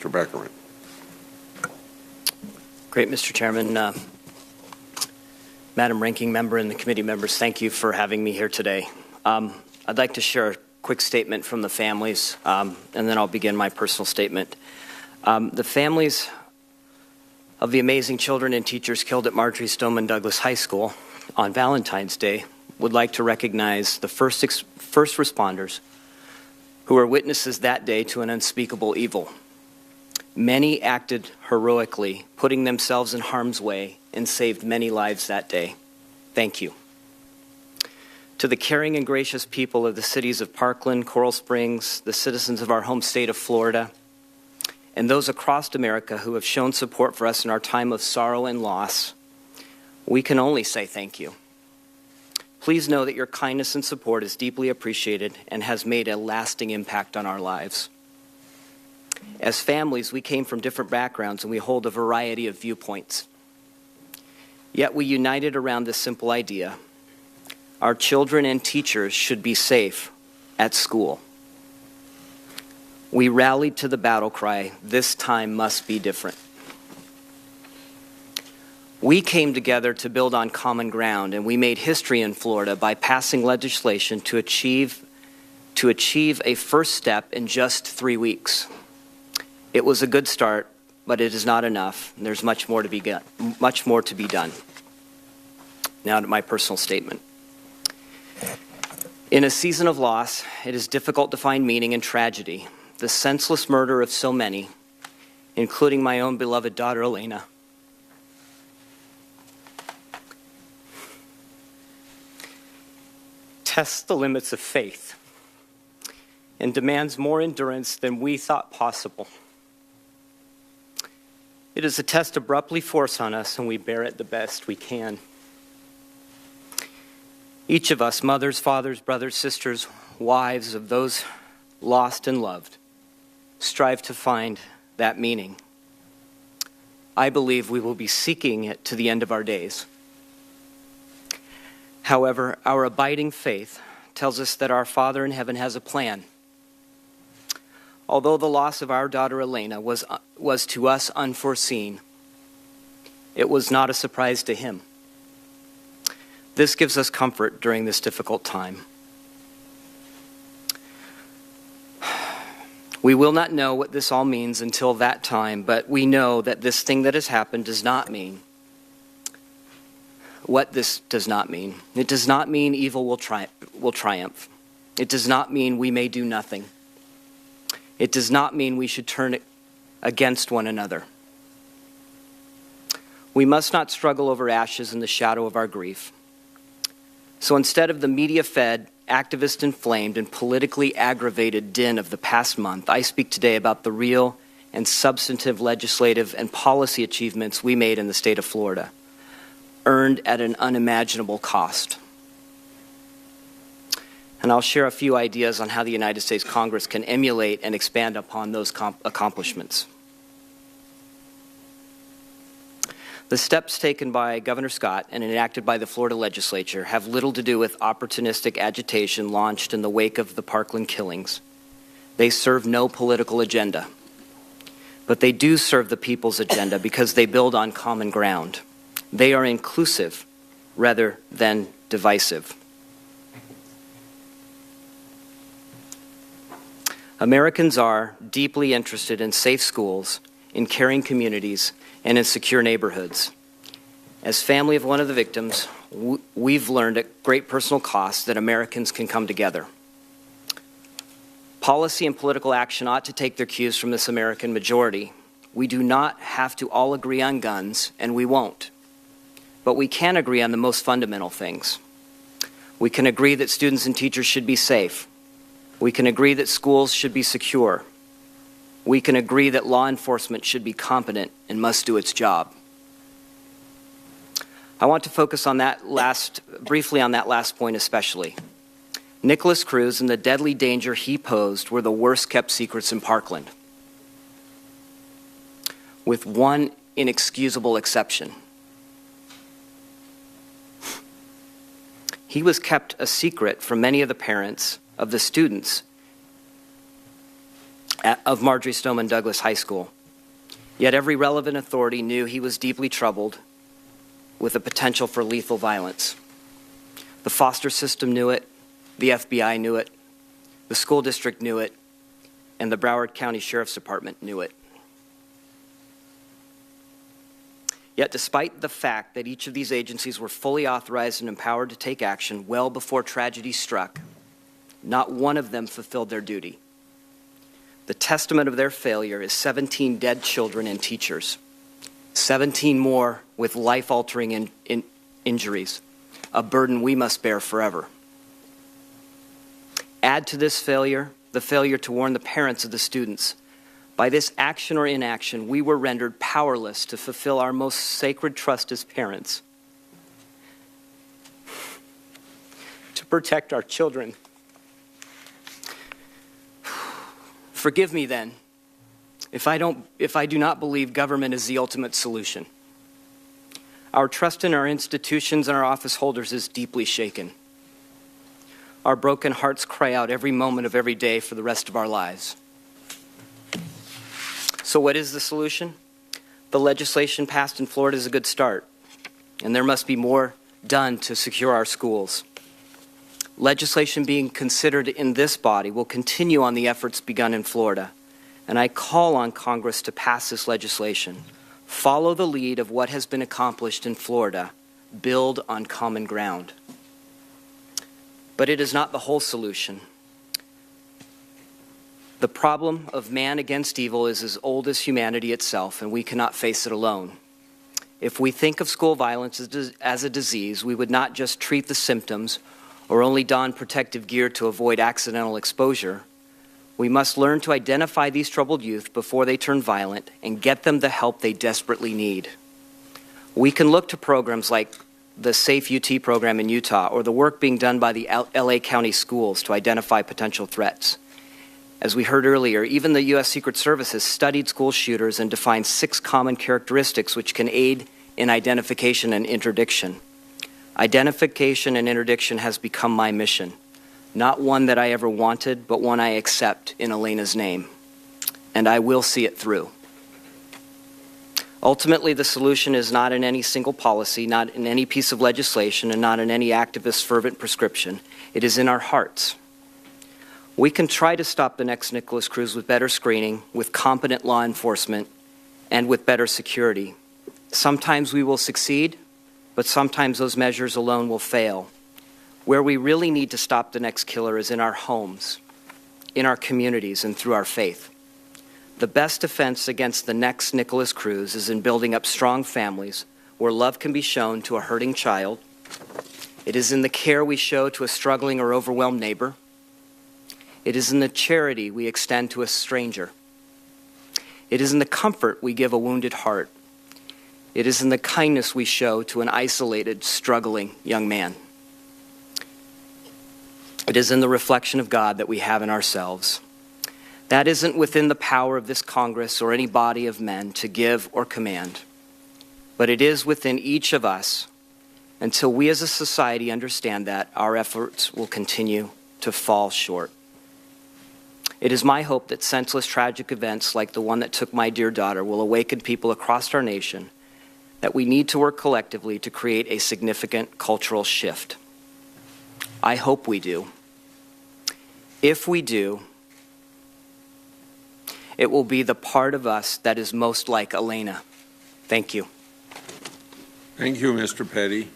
Mr. Beckerman. Great, Mr. Chairman. Madam Ranking Member and the committee members, thank you for having me here today. I'd like to share a quick statement from the families, and then I'll begin my personal statement. The families of the amazing children and teachers killed at Marjory Stoneman Douglas High School on Valentine's Day would like to recognize the first responders who were witnesses that day to an unspeakable evil. Many acted heroically, putting themselves in harm's way, and saved many lives that day. Thank you. To the caring and gracious people of the cities of Parkland, Coral Springs, the citizens of our home state of Florida, and those across America who have shown support for us in our time of sorrow and loss, we can only say thank you. Please know that your kindness and support is deeply appreciated and has made a lasting impact on our lives. As families, we came from different backgrounds and we hold a variety of viewpoints. Yet we united around this simple idea. Our children and teachers should be safe at school. We rallied to the battle cry, "This time must be different." We came together to build on common ground, and we made history in Florida by passing legislation to achieve a first step in just 3 weeks. It was a good start, but it is not enough. And there's much more to be done. Now to my personal statement. In a season of loss, it is difficult to find meaning in tragedy. The senseless murder of so many, including my own beloved daughter, Elena, tests the limits of faith and demands more endurance than we thought possible. It is a test abruptly forced on us, and we bear it the best we can. Each of us, mothers, fathers, brothers, sisters, wives of those lost and loved, strive to find that meaning. I believe we will be seeking it to the end of our days. However, our abiding faith tells us that our Father in heaven has a plan. Although the loss of our daughter Elena was to us unforeseen, it was not a surprise to him. This gives us comfort during this difficult time. We will not know what this all means until that time, but we know that this thing that has happened does not mean what this does not mean. It does not mean evil will triumph. It does not mean we may do nothing. It does not mean we should turn against one another. We must not struggle over ashes in the shadow of our grief. So instead of the media-fed, activist-inflamed, and politically aggravated din of the past month, I speak today about the real and substantive legislative and policy achievements we made in the state of Florida, earned at an unimaginable cost. And I'll share a few ideas on how the United States Congress can emulate and expand upon those accomplishments. The steps taken by Governor Scott and enacted by the Florida legislature have little to do with opportunistic agitation launched in the wake of the Parkland killings. They serve no political agenda, but they do serve the people's agenda because they build on common ground. They are inclusive rather than divisive. Americans are deeply interested in safe schools, in caring communities, and in secure neighborhoods. As family of one of the victims, we've learned at great personal cost that Americans can come together. Policy and political action ought to take their cues from this American majority. We do not have to all agree on guns, and we won't. But we can agree on the most fundamental things. We can agree that students and teachers should be safe. We can agree that schools should be secure. We can agree that law enforcement should be competent and must do its job. I want to focus on briefly on that last point especially. Nicholas Cruz and the deadly danger he posed were the worst kept secrets in Parkland, with one inexcusable exception. He was kept a secret from many of the parents of the students of Marjory Stoneman Douglas High School. Yet every relevant authority knew he was deeply troubled with the potential for lethal violence. The foster system knew it, the FBI knew it, the school district knew it, and the Broward County Sheriff's Department knew it. Yet despite the fact that each of these agencies were fully authorized and empowered to take action well before tragedy struck, not one of them fulfilled their duty. The testament of their failure is 17 dead children and teachers, 17 more with life-altering injuries, a burden we must bear forever. Add to this failure the failure to warn the parents of the students. By this action or inaction, we were rendered powerless to fulfill our most sacred trust as parents, to protect our children. Forgive me then if I do not believe government is the ultimate solution. Our trust in our institutions and our office holders is deeply shaken. Our broken hearts cry out every moment of every day for the rest of our lives. So what is the solution? The legislation passed in Florida is a good start, and there must be more done to secure our schools. Legislation being considered in this body will continue on the efforts begun in Florida, and I call on Congress to pass this legislation. Follow the lead of what has been accomplished in Florida. Build on common ground. But it is not the whole solution. The problem of man against evil is as old as humanity itself, and we cannot face it alone. If we think of school violence as a disease, we would not just treat the symptoms or only don protective gear to avoid accidental exposure. We must learn to identify these troubled youth before they turn violent and get them the help they desperately need. We can look to programs like the Safe UT program in Utah or the work being done by the LA County schools to identify potential threats. As we heard earlier, even the U.S. Secret Service has studied school shooters and defined 6 common characteristics which can aid in identification and interdiction. Identification and interdiction has become my mission, not one that I ever wanted, but one I accept in Elena's name, and I will see it through. Ultimately, the solution is not in any single policy, not in any piece of legislation, and not in any activist fervent prescription. It is in our hearts. We can try to stop the next Nicholas Cruz with better screening, with competent law enforcement, and with better security. Sometimes we will succeed, but sometimes those measures alone will fail. Where we really need to stop the next killer is in our homes, in our communities, and through our faith. The best defense against the next Nicholas Cruz is in building up strong families where love can be shown to a hurting child. It is in the care we show to a struggling or overwhelmed neighbor. It is in the charity we extend to a stranger. It is in the comfort we give a wounded heart. It is in the kindness we show to an isolated, struggling young man. It is in the reflection of God that we have in ourselves. That isn't within the power of this Congress or any body of men to give or command, but it is within each of us. Until we as a society understand that, our efforts will continue to fall short. It is my hope that senseless, tragic events like the one that took my dear daughter will awaken people across our nation that we need to work collectively to create a significant cultural shift. I hope we do. If we do, it will be the part of us that is most like Elena. Thank you. Thank you, Mr. Petty.